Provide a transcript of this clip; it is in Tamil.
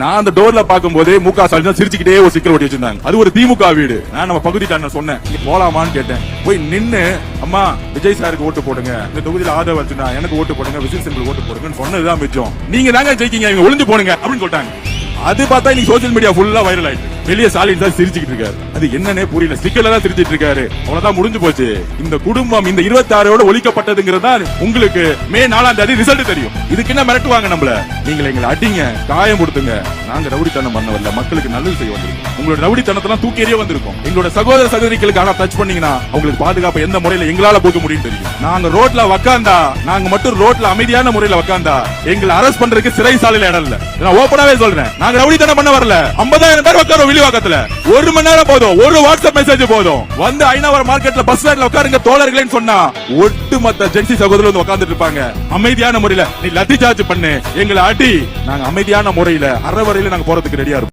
நான் அந்த டோர்ல பாக்கும்போது முக ஸ்டாலின் சிரிச்சுக்கிட்டே ஒரு ஸ்டிக்கர் ஒட்டி வச்சிருந்தாங்க. அது ஒரு திமுக வீடு. நான் நம்ம பகுதி நான் சொன்னேன் போலாமான்னு கேட்டேன். போய் நின்னு அம்மா விஜய் சாருக்கு ஓட்டு போடுங்க, இந்த தொகுதியில ஆதரவு வச்சுனா எனக்கு ஓட்டு போடுங்க, விசில் சிம்பிள் ஓட்டு போடுங்கன்னு சொன்னதுதான் மிச்சம். நீங்க தாங்க ஜெயிக்கீங்க, இவங்க ஒளிஞ்சு போடுங்க அப்படின்னு சொல்லிட்டாங்க. அது பார்த்தா இன்னைக்கு சோசியல் மீடியா ஃபுல்லா வைரல் ஆயிட்டு வெளியே ஸ்டாலின் தான் சிரிச்சுக்கிட்டு இருக்காரு. அது என்னன்னே புரியல. ஸ்டிக்கர்ல தான் சிரிச்சிட்டு இருக்காரு. அவ்வளவுதான் முடிஞ்சு போச்சு. இந்த குடும்பம் இந்த 26 ஒழிக்கப்பட்டதுங்கிறதா உங்களுக்கு மே 4ஆம் தேதி ரிசல்ட் தெரியும். இதுக்கு என்ன மிரட்டுவாங்க நம்மள? நீங்க எங்களை அடிங்க, காயம் கொடுத்துங்க. நாங்க ரவுடித்தனம் பண்ண வரல, மக்களுக்கு நல்லது செய்ய வந்திருக்கோம். உங்களோட ரவுடித்தனத்தெல்லாம் தூக்கி எறிய வந்திருக்கோம். எங்களோட சகோதர சகோதரிகளுக்கு ஆனா டச் பண்ணீங்கன்னா அவங்களுக்கு பாதுகாப்பு எந்த முறையில எங்களால போக முடியும் தெரியும். நாங்க ரோட்ல உக்காந்தா, நாங்க மட்டும் ரோட்ல அமைதியான முறையில உக்காந்தா எங்களை அரெஸ்ட் பண்றதுக்கு சிறை சாலையில இடம் இல்ல. நான் ஓபனாவே சொல்றேன், நாங்க ரவுடித்தனம் பண்ண வரல. 50,000 பேர் உட்கார வெளிவாக்கத்துல 1 மணி நேரம் போதும், ஒரு வாட்ஸ்அப் மெசேஜ் போதும். வந்து ஐநாவரம் மார்க்கெட்ல பஸ் ஸ்டாண்ட்ல உட்காருங்க தோழர்களேன்னு சொன்னா ஒட்டுமொத்த ஜென்சி சகோதரர் வந்து உட்கார்ந்துட்டு இருப்பாங்க. அமைதியான முறையில நீ லத்தி சார்ஜ் பண்ணு, எங்களை அடி, நாங்க அமைதியான முறையில அறவரையில நாங்க போறதுக்கு ரெடியா இருப்போம்.